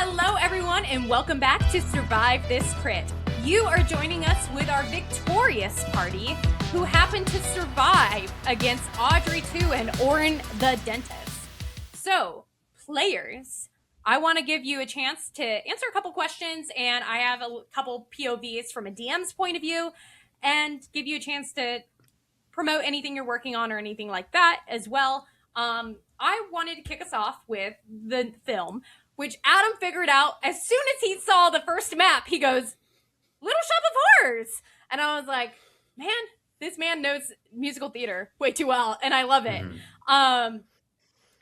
Hello, everyone, and welcome back to Survive This Crit. You are joining us with our victorious party who happened to survive against Audrey 2 and Orin the dentist. So, players, I want to give you a chance to answer a couple questions, and I have a couple POVs from a DM's point of view, and give you a chance to promote anything you're working on or anything like that as well. I wanted to kick us off with the film, which Adam figured out as soon as he saw the first map. He goes, Little Shop of Horrors! And I was like, man, this man knows musical theater way too well, and I love it.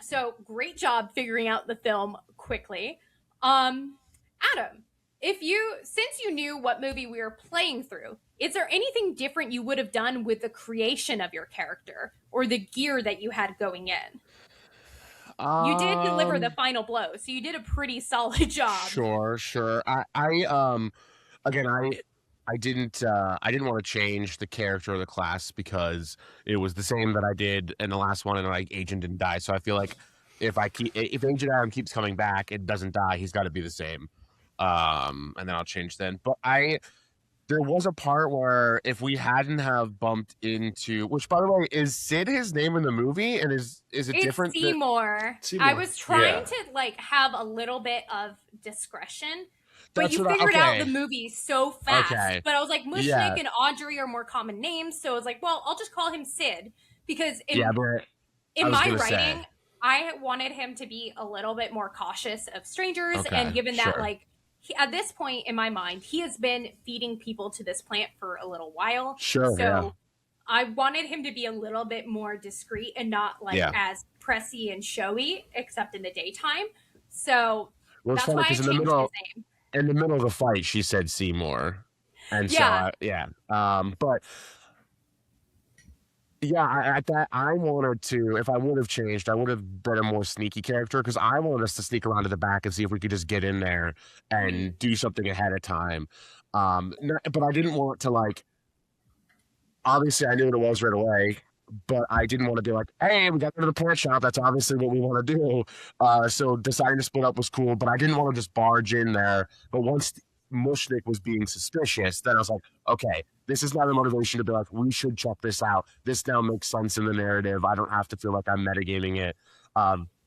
So great job figuring out the film quickly. Adam, since you knew what movie we were playing through, is there anything different you would have done with the creation of your character or the gear that you had going in? You did deliver the final blow, so you did a pretty solid job. Sure. I didn't want to change the character or the class because it was the same that I did in the last one, and like Agent didn't die. So I feel like if Agent Adam keeps coming back and doesn't die, he's got to be the same. And then I'll change then. But there was a part where if we hadn't have bumped into, which by the way, is Sid his name in the movie, and is it different? Seymour. I was trying to have a little bit of discretion, but you figured out the movie so fast. Okay. But I was like, Mushnik and Audrey are more common names, so I was like, well, I'll just call him Sid because in my writing, I wanted him to be a little bit more cautious of strangers, and given that at this point in my mind, he has been feeding people to this plant for a little while. I wanted him to be a little bit more discreet and not as pressy and showy, except in the daytime. So that's why I changed his name. In the middle of the fight, she said Seymour. And I wanted to, if I would have changed, I would have been a more sneaky character because I wanted us to sneak around to the back and see if we could just get in there and do something ahead of time. But I didn't want to obviously I knew what it was right away, but I didn't want to be like, hey, we got to the plant shop. That's obviously what we want to do. So deciding to split up was cool, but I didn't want to just barge in there. But once Mushnik was being suspicious, then I was like, okay, this is not a motivation to be like, we should check this out. This now makes sense in the narrative. I don't have to feel like I'm metagaming it.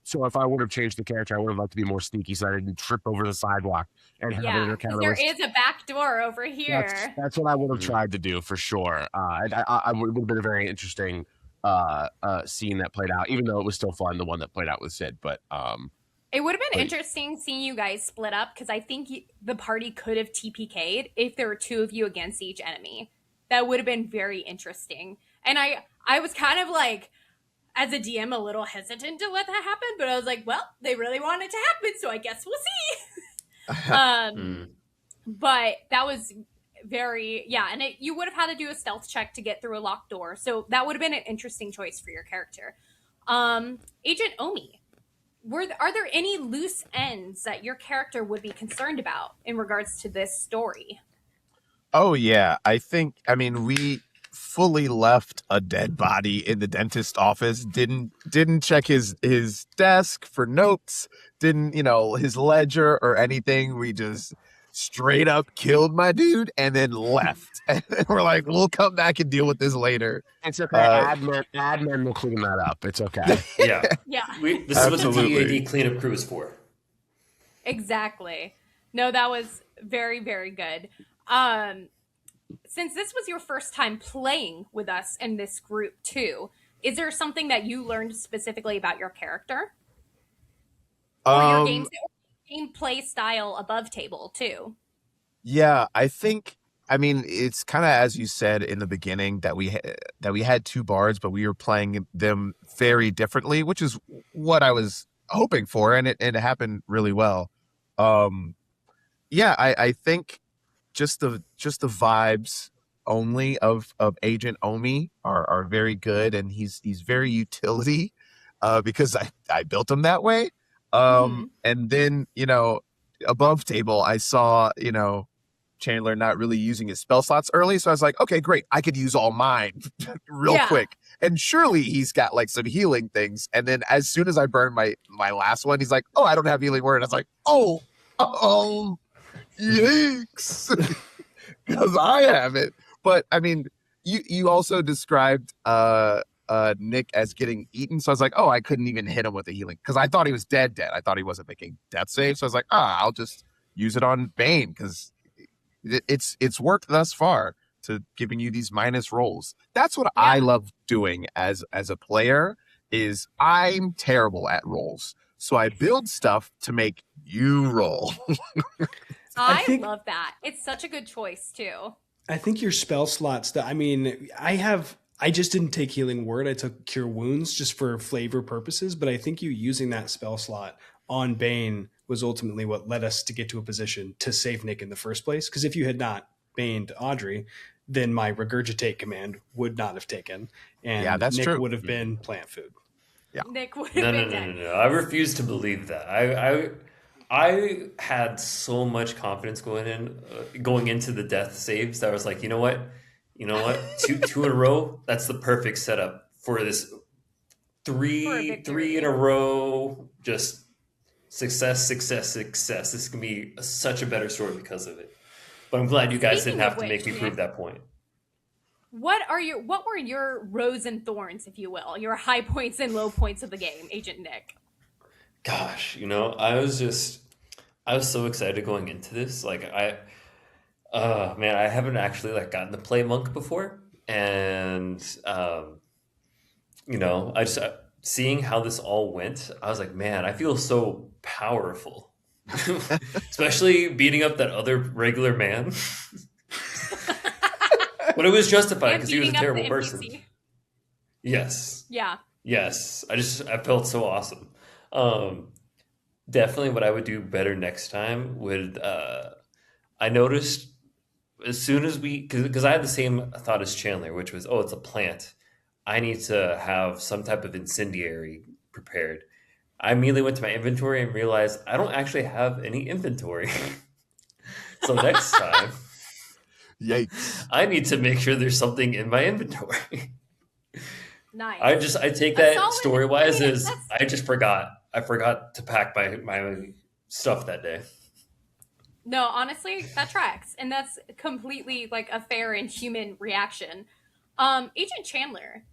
So if I would have changed the character, I would have liked to be more sneaky so I didn't trip over the sidewalk and have it encounter. There is a back door over here. That's what I would have tried to do for sure. It would have been a very interesting scene that played out, even though it was still fun, the one that played out with Sid. But it would have been interesting seeing you guys split up because I think the party could have TPK'd if there were two of you against each enemy. That would have been very interesting. And I was kind of like, as a DM, a little hesitant to let that happen, but I was like, well, they really want it to happen, so I guess we'll see. But that was very, and you would have had to do a stealth check to get through a locked door, so that would have been an interesting choice for your character. Agent Omi, are there any loose ends that your character would be concerned about in regards to this story? Oh, yeah. We fully left a dead body in the dentist office, didn't check his desk for notes, didn't, his ledger or anything. We just straight up killed my dude and then left. And we're like, we'll come back and deal with this later. It's okay. Admin will clean that up. It's okay. Yeah. This is what the D.E.A.D cleanup crew is for. Exactly. No, that was very, very good. Since this was your first time playing with us in this group too, is there something that you learned specifically about your character? Or your gameplay style above table too? Yeah, I think, it's kind of as you said in the beginning that we had two bards, but we were playing them very differently, which is what I was hoping for, and it happened really well. I think just the vibes only of Agent Omi are very good, and he's very utility because I built him that way. And then above table I saw Chandler not really using his spell slots early, so I was like, okay, great, I could use all mine real quick, and surely he's got some healing things. And then as soon as I burned my last one, he's like, oh, I don't have healing word. I was like, oh Oh, yikes! Because I haven't. But I mean, you also described Nick as getting eaten, so I was like, oh, I couldn't even hit him with the healing because I thought he was dead. I thought he wasn't making death saves, so I was like, I'll just use it on Bane because it's worked thus far to giving you these minus rolls. That's what I love doing as a player. Is I'm terrible at rolls, so I build stuff to make you roll. I love that. It's such a good choice too. I think your spell slots I mean, I just didn't take Healing Word. I took Cure Wounds just for flavor purposes, but I think you using that spell slot on Bane was ultimately what led us to get to a position to save Nick in the first place. Because if you had not Baned Audrey, then my Regurgitate command would not have taken. And that's Nick true. would have been plant food. Yeah. Nick would have been dead. No. I refuse to believe that. I had so much confidence going into the death saves that I was like, you know what, two in a row. That's the perfect setup for this three in a row. Just success. This is gonna be such a better story because of it. But I'm glad you guys didn't have to make me prove that point. What were your rose and thorns, if you will, your high points and low points of the game, Agent Nick? Gosh, I was so excited going into this. Like I haven't actually gotten to play Monk before, and I just seeing how this all went, I was like, man, I feel so powerful, especially beating up that other regular man. But it was justified because he was a terrible person. Yes. Yeah. Yes. I felt so awesome. Definitely what I would do better next time would, I noticed as soon as because I had the same thought as Chandler, which was, it's a plant. I need to have some type of incendiary prepared. I immediately went to my inventory and realized I don't actually have any inventory. So next time, yikes! I need to make sure there's something in my inventory. Nice. I take that story wise as I just forgot. I forgot to pack my stuff that day. No, honestly, that tracks, and that's completely a fair and human reaction. Agent Chandler,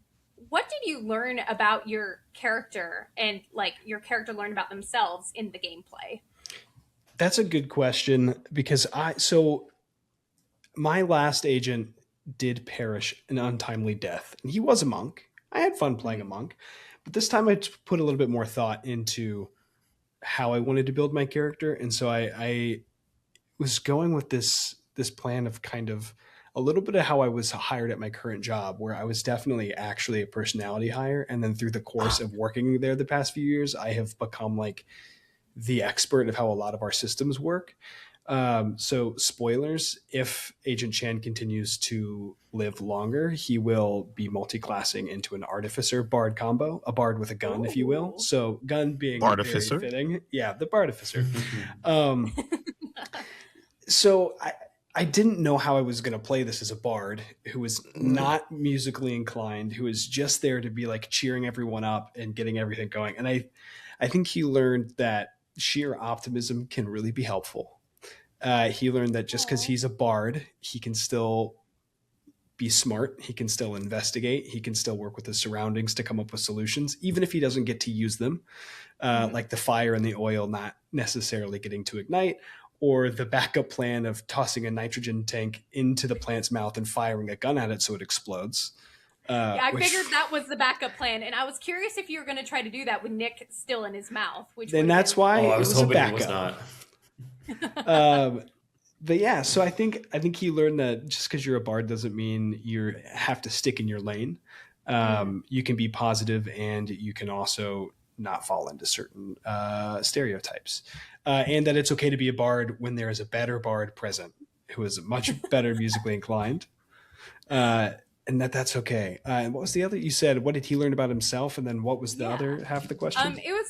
what did you learn about your character and your character learn about themselves in the gameplay? That's a good question because my last agent did perish an untimely death, and he was a monk. I had fun playing a monk, but this time I put a little bit more thought into how I wanted to build my character, and so I was going with this plan of kind of a little bit of how I was hired at my current job, where I was definitely actually a personality hire, and then through the course of working there the past few years, I have become the expert of how a lot of our systems work. So spoilers, if Agent Chan continues to live longer, he will be multi-classing into an artificer bard combo, a bard with a gun, if you will. So gun being Bartificer? very fitting. Yeah, the bartificer. So I didn't know how I was going to play this as a bard who was not musically inclined, who was just there to be cheering everyone up and getting everything going. And I think he learned that sheer optimism can really be helpful. He learned that just because he's a bard, he can still be smart. He can still investigate. He can still work with his surroundings to come up with solutions, even if he doesn't get to use them, like the fire and the oil not necessarily getting to ignite, or the backup plan of tossing a nitrogen tank into the plant's mouth and firing a gun at it so it explodes. I figured that was the backup plan, and I was curious if you were going to try to do that with Nick still in his mouth. Then that's why I it was was a hoping backup. it was not. But yeah, so I think he learned that just because you're a bard doesn't mean you have to stick in your lane. You can be positive, and you can also not fall into certain stereotypes, and that it's okay to be a bard when there is a better bard present who is much better musically inclined, and that's okay. And what was the other? You said, what did he learn about himself, and then what was the other half of the question? It was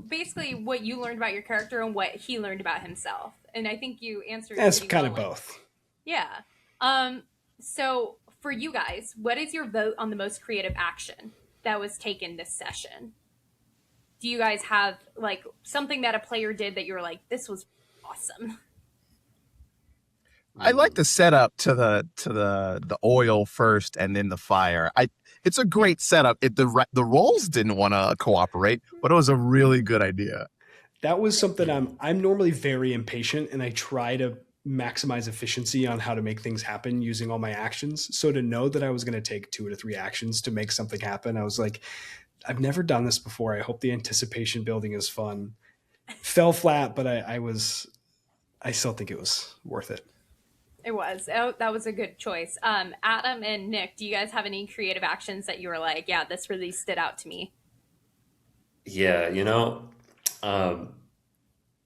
basically what you learned about your character and what he learned about himself, and I think you answered. That's kind of both. Yeah. So for you guys, what is your vote on the most creative action that was taken this session? Do you guys have something that a player did that you were like, this was awesome. I like the setup to the oil first and then the fire. It's a great setup. The roles didn't want to cooperate, but it was a really good idea. That was something I'm normally very impatient, and I try to maximize efficiency on how to make things happen using all my actions. So to know that I was going to take 2 to 3 actions to make something happen, I was like, I've never done this before. I hope the anticipation building is fun. Fell flat, but I still think it was worth it. It was. Oh, that was a good choice. Adam and Nick, do you guys have any creative actions that you were like, yeah, this really stood out to me? Yeah,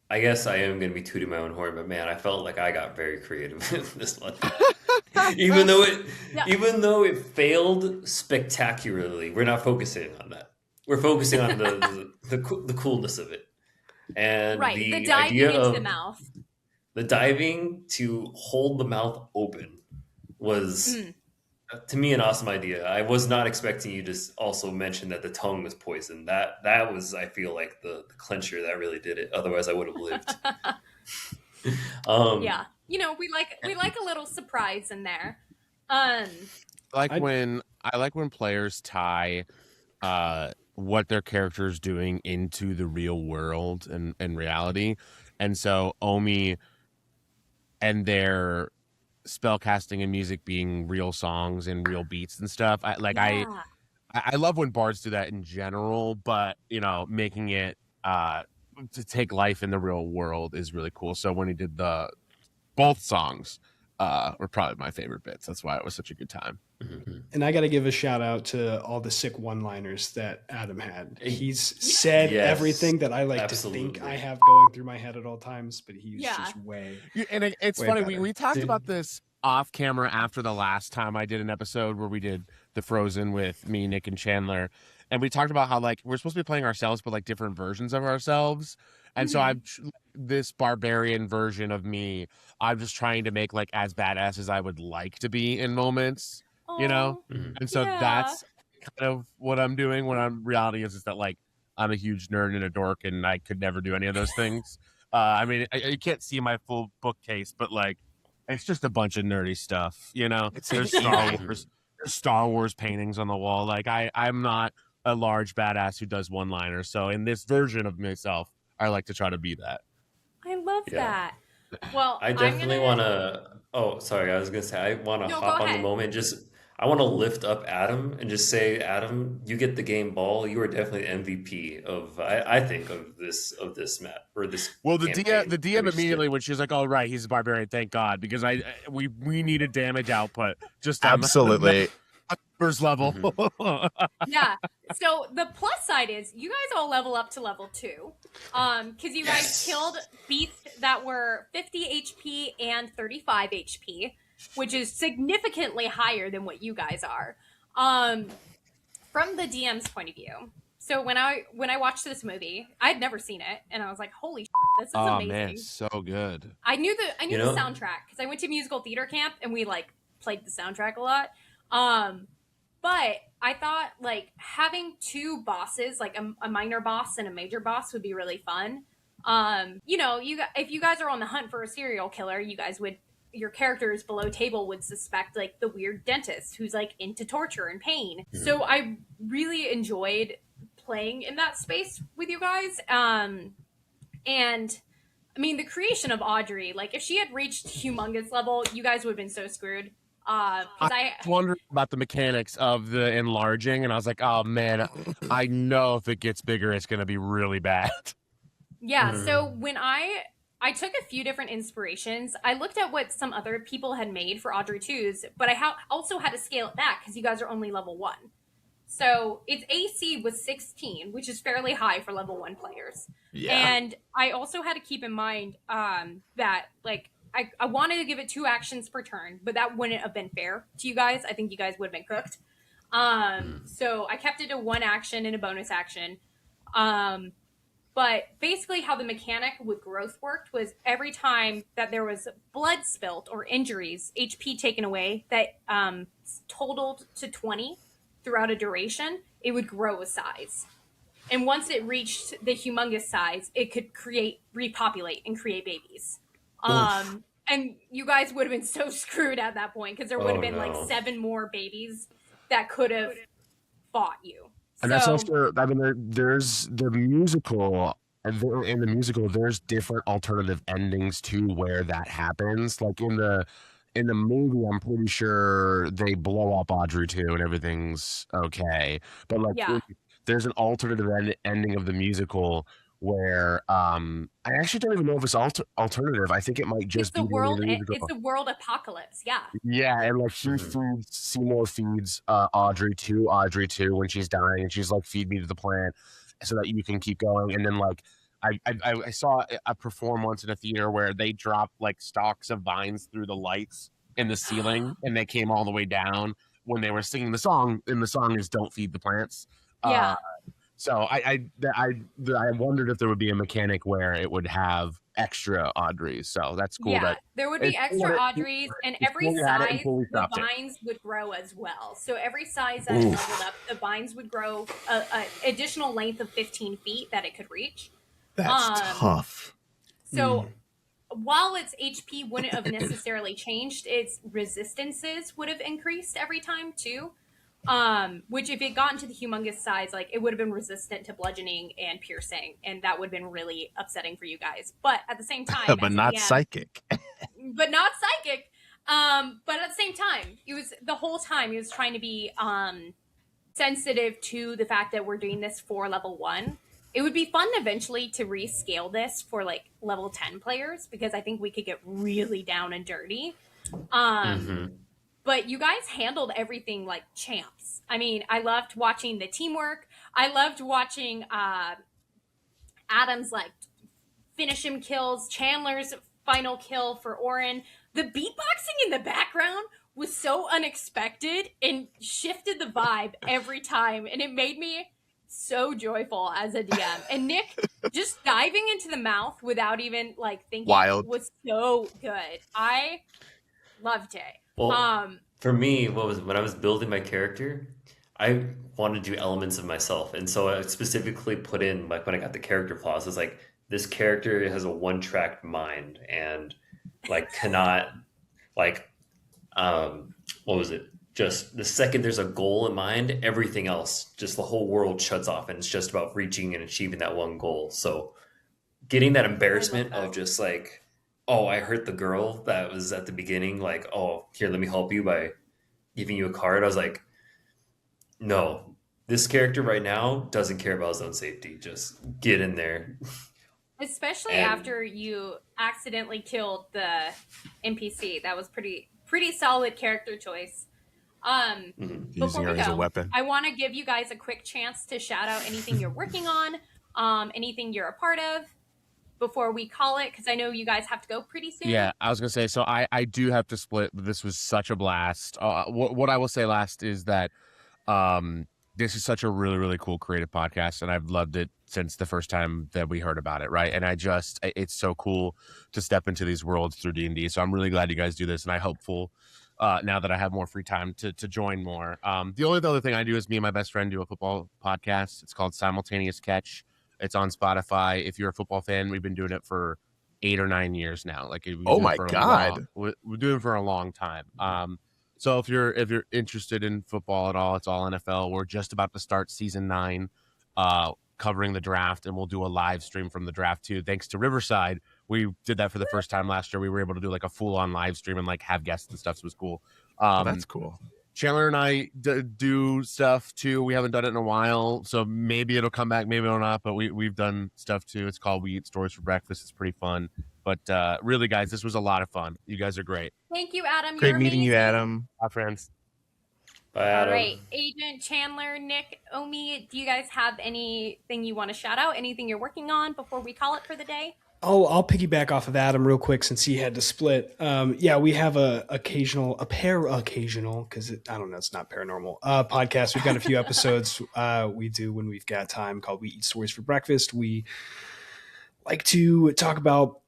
I guess I am going to be tooting my own horn, but man, I felt like I got very creative in this one. even though it failed spectacularly, we're not focusing on that. We're focusing on the coolness of it, and right, the diving idea into of the mouth. The diving to hold the mouth open was, to me, an awesome idea. I was not expecting you to also mention that the tongue was poisoned. That was, I feel like, the clincher that really did it. Otherwise, I would have lived. Yeah, we like a little surprise in there. I like when players tie what their character is doing into the real world and reality, and so Omi and their spell casting and music being real songs and real beats and stuff. I love when bards do that in general, but making it to take life in the real world is really cool. So when he did both songs were probably my favorite bits. That's why it was such a good time. Mm-hmm. And I got to give a shout out to all the sick one-liners that Adam had. He's said everything that I like to think I have going through my head at all times, but he's just way. And it's way funny. better. We talked about this off camera after the last time I did an episode where we did the Frozen with me, Nick, and Chandler, and we talked about how we're supposed to be playing ourselves, but different versions of ourselves. And so I'm this barbarian version of me. I'm just trying to make as badass as I would like to be in moments. And so that's kind of what I'm doing when I'm reality is that I'm a huge nerd and a dork and I could never do any of those things. You can't see my full bookcase, but it's just a bunch of nerdy stuff, There's Star Wars paintings on the wall. I'm not a large badass who does one-liners. So in this version of myself, I like to try to be that. I love that. Well, I definitely want to. Oh, sorry. I was gonna say I want to hop on the moment. I want to lift up Adam and just say, Adam, you get the game ball. You are definitely MVP of, I think, of this map or this. Well, the DM immediately when she was like, "Oh, right, he's a barbarian." Thank God, because we needed damage output. Just absolutely. First level. Yeah. So the plus side is you guys all level up to level 2. Because you guys killed beasts that were 50 HP and 35 HP, which is significantly higher than what you guys are. From the DM's point of view. So when I watched this movie, I'd never seen it, and I was like, "Holy shit, this is amazing!" Oh man, so good. I knew the soundtrack because I went to musical theater camp and we played the soundtrack a lot. But I thought having 2 bosses, a minor boss and a major boss, would be really fun. If you guys are on the hunt for a serial killer, your characters below table would suspect the weird dentist who's into torture and pain. Mm-hmm. So I really enjoyed playing in that space with you guys. And the creation of Audrey, if she had reached humongous level, you guys would have been so screwed. I was wondering about the mechanics of the enlarging, and I was like, oh man, I know if it gets bigger, it's going to be really bad. Yeah, so when I took a few different inspirations, I looked at what some other people had made for Audrey 2s, but I also had to scale it back because you guys are only level 1. So its AC was 16, which is fairly high for level 1 players. Yeah. And I also had to keep in mind that I wanted to give it 2 actions per turn, but that wouldn't have been fair to you guys. I think you guys would have been cooked. So I kept it to 1 action and a bonus action. But basically how the mechanic with growth worked was every time that there was blood spilt or injuries, HP taken away, that totaled to 20 throughout a duration, it would grow a size. And once it reached the humongous size, it could repopulate and create babies. And you guys would have been so screwed at that point because there would have been like 7 more babies that could have fought you. And that's also, I mean, there's the musical, and in the musical, there's different alternative endings to where that happens. Like in the movie, I'm pretty sure they blow up Audrey too, and everything's okay. But like, there's an alternative ending of the musical where I actually don't even know if it's alternative. I think it might just be the world. It's the world apocalypse. Yeah. Yeah, and like Seymour feeds Audrey too when she's dying, and she's like, "Feed me to the plant, so that you can keep going." And then like I saw a perform once in a theater where they dropped like stalks of vines through the lights in the ceiling, and they came all the way down when they were singing the song. And the song is "Don't Feed the Plants." Yeah. So I wondered if there would be a mechanic where it would have extra Audreys. So that's cool. Yeah, there would be extra Audreys, and every size the vines would grow as well. So every size that it leveled up, the vines would grow an additional length of 15 feet that it could reach. That's tough. So while its HP wouldn't have necessarily changed, its resistances would have increased every time too. Which if it got into the humongous size, like it would have been resistant to bludgeoning and piercing, and that would have been really upsetting for you guys. But at the same time, but not psychic. But not psychic. But at the same time, it was the whole time he was trying to be sensitive to the fact that we're doing this for level 1. It would be fun eventually to rescale this for like level 10 players, because I think we could get really down and dirty. But you guys handled everything like champs. I mean, I loved watching the teamwork. I loved watching Adam's like finish him kills, Chandler's final kill for Orin. The beatboxing in the background was so unexpected and shifted the vibe every time. And it made me so joyful as a DM. And Nick just diving into the mouth without even like thinking was so good. I loved it. Well, for me, when I was building my character, I wanted to do elements of myself, and so I specifically put in, like, when I got the character flaws, it's like this character has a one-track mind and like cannot like what was it? Just the second there's a goal in mind, everything else, just the whole world shuts off, and it's just about reaching and achieving that one goal. So getting that embarrassment of just like, oh, I hurt the girl that was at the beginning, like, oh, here, let me help you by giving you a card. I was like, no, this character right now doesn't care about his own safety. Just get in there. Especially after you accidentally killed the NPC. That was pretty solid character choice. Using her as a weapon. I want to give you guys a quick chance to shout out anything you're working on, anything you're a part of, before we call it, because I know you guys have to go pretty soon. Yeah, I was gonna say, so I do have to split, but this was such a blast. What I will say last is that this is such a really, really cool creative podcast, and I've loved it since the first time that we heard about it, right? And it's so cool to step into these worlds through D&D, so I'm really glad you guys do this, and I'm hopeful now that I have more free time to join more. The only other thing I do is me and my best friend do a football podcast. It's called Simultaneous Catch. It's on Spotify. If you're a football fan, we've been doing it for 8 or 9 years now. Like, oh my God, we're doing it for a long time. So if you're interested in football at all, it's all NFL. We're just about to start season 9, covering the draft, and we'll do a live stream from the draft too. Thanks to Riverside, we did that for the first time last year. We were able to do like a full on live stream and like have guests and stuff. So it was cool. That's cool. Chandler and I do stuff too. We haven't done it in a while, so maybe it'll come back, maybe it'll not. But we've done stuff too. It's called We Eat Stories for Breakfast. It's pretty fun. But really, guys, this was a lot of fun. You guys are great. Thank you, Adam. Great meeting you, Adam. Bye, friends. Bye, Adam. All right, Agent, Chandler, Nick, Omi, do you guys have anything you want to shout out? Anything you're working on before we call it for the day? Oh, I'll piggyback off of Adam real quick since he had to split. Yeah, we have a occasional, because I don't know, it's not paranormal podcast. We've got a few episodes we do when we've got time called We Eat Stories for Breakfast. We like to talk about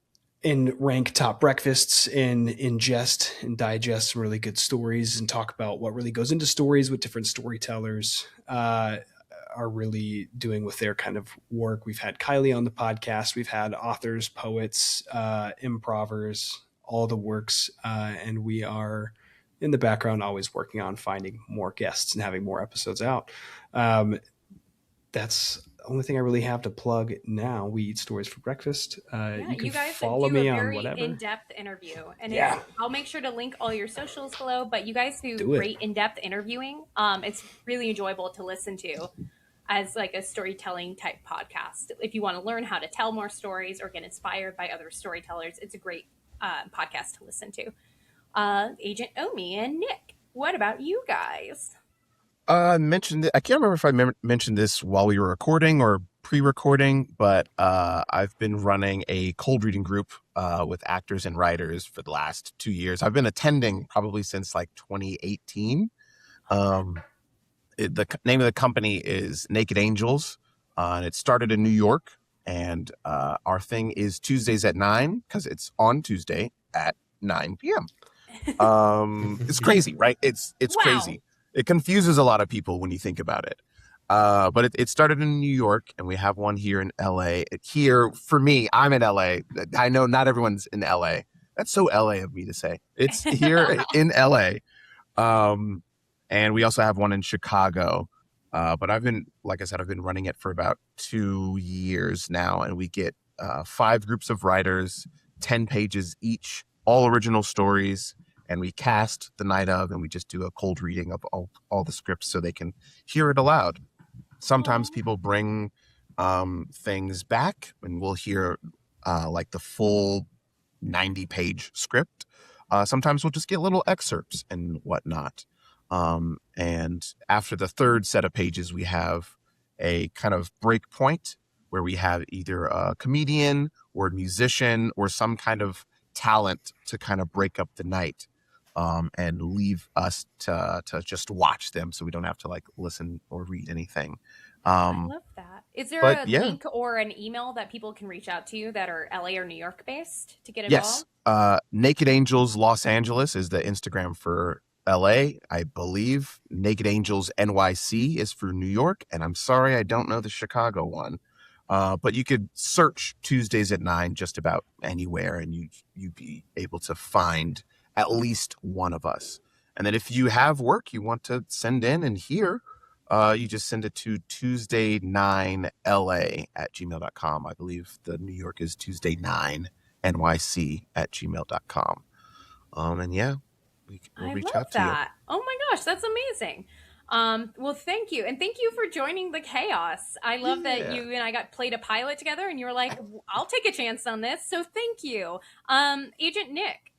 and rank top breakfasts and ingest and digest some really good stories and talk about what really goes into stories with different storytellers. are really doing with their kind of work. We've had Kylie on the podcast. We've had authors, poets, improvers, all the works. And we are in the background always working on finding more guests and having more episodes out. That's the only thing I really have to plug now. We eat stories for breakfast. You can guys follow do me a on very whatever. in-depth interview, and Yeah. I'll make sure to link all your socials below. But you guys do Do it. great in-depth interviewing. It's really enjoyable to listen to as like a storytelling type podcast. If you want to learn how to tell more stories or get inspired by other storytellers, it's a great podcast to listen to. Agent Omi and Nick, what about you guys? Mentioned it. I can't remember if I mentioned this while we were recording or pre-recording, but I've been running a cold reading group with actors and writers for the last 2 years. I've been attending probably since like 2018. The name of the company is Naked Angels, and it started in New York. And our thing is Tuesdays at 9 because it's on Tuesday at 9 p.m. It's crazy, right? It's Wow. crazy. It confuses a lot of people when you think about it. But it started in New York, and we have one here in LA. Here, for me, I'm in LA. I know not everyone's in LA. That's so LA of me to say. It's here in LA. And we also have one in Chicago. But like I said, I've been running it for about 2 years now, and we get 5 groups of writers, 10 pages each, all original stories. And we cast the night of, and we just do a cold reading of all the scripts so they can hear it aloud. Sometimes people bring things back, and we'll hear like the full 90-page script. Sometimes we'll just get little excerpts and whatnot. And after the third set of pages, we have a kind of break point where we have either a comedian or a musician or some kind of talent to kind of break up the night. And leave us to just watch them so we don't have to like listen or read anything. I love that. Is there a link or an email that people can reach out to you that are LA or New York based to get involved? Yes. Naked Angels Los Angeles is the Instagram for LA, I believe. Naked Angels NYC is for New York. And I'm sorry, I don't know the Chicago one. But you could search Tuesdays at 9 just about anywhere, and you'd be able to find at least one of us. And then if you have work you want to send in and hear, you just send it to Tuesday9LA@gmail.com. I believe the New York is Tuesday9NYC@gmail.com. And yeah, we'll reach out to you. Oh my gosh, that's amazing. Well, thank you. And thank you for joining the chaos. I love that you and I played a pilot together, and you were like, I'll take a chance on this. So thank you. Agent Nick,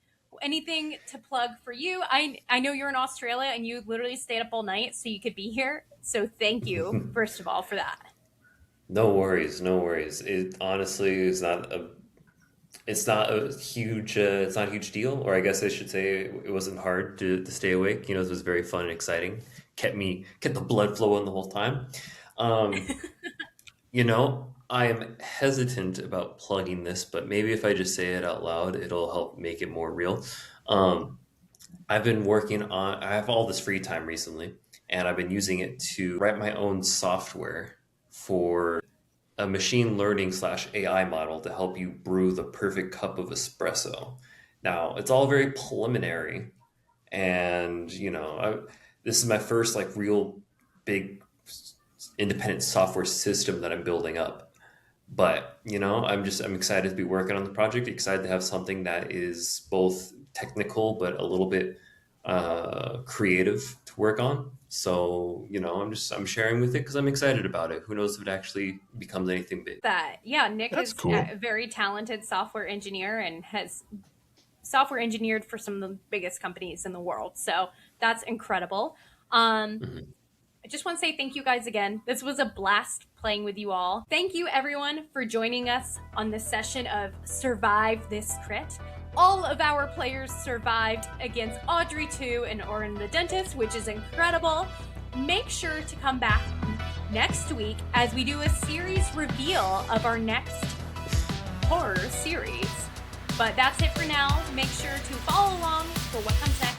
anything to plug for you? I know you're in Australia and you literally stayed up all night so you could be here. So thank you, first of all, for that. No worries. It honestly is not a huge deal, or I guess I should say it wasn't hard to stay awake. You know, it was very fun and exciting. Kept the blood flowing the whole time. You know, I am hesitant about plugging this, but maybe if I just say it out loud, it'll help make it more real. I've been I have all this free time recently, and I've been using it to write my own software for a machine learning /AI model to help you brew the perfect cup of espresso. Now, it's all very preliminary, and, you know, this is my first like real big independent software system that I'm building up. But, you know, I'm excited to be working on the project, excited to have something that is both technical but a little bit creative to work on. So, you know, I'm sharing with it because I'm excited about it. Who knows if it actually becomes anything big. Nick That's is cool. a very talented software engineer and has software engineered for some of the biggest companies in the world. So that's incredible. I just want to say thank you guys again. This was a blast playing with you all. Thank you everyone for joining us on this session of Survive This Crit. All of our players survived against Audrey 2 and Orin the Dentist, which is incredible. Make sure to come back next week as we do a series reveal of our next horror series. But that's it for now. Make sure to follow along for what comes next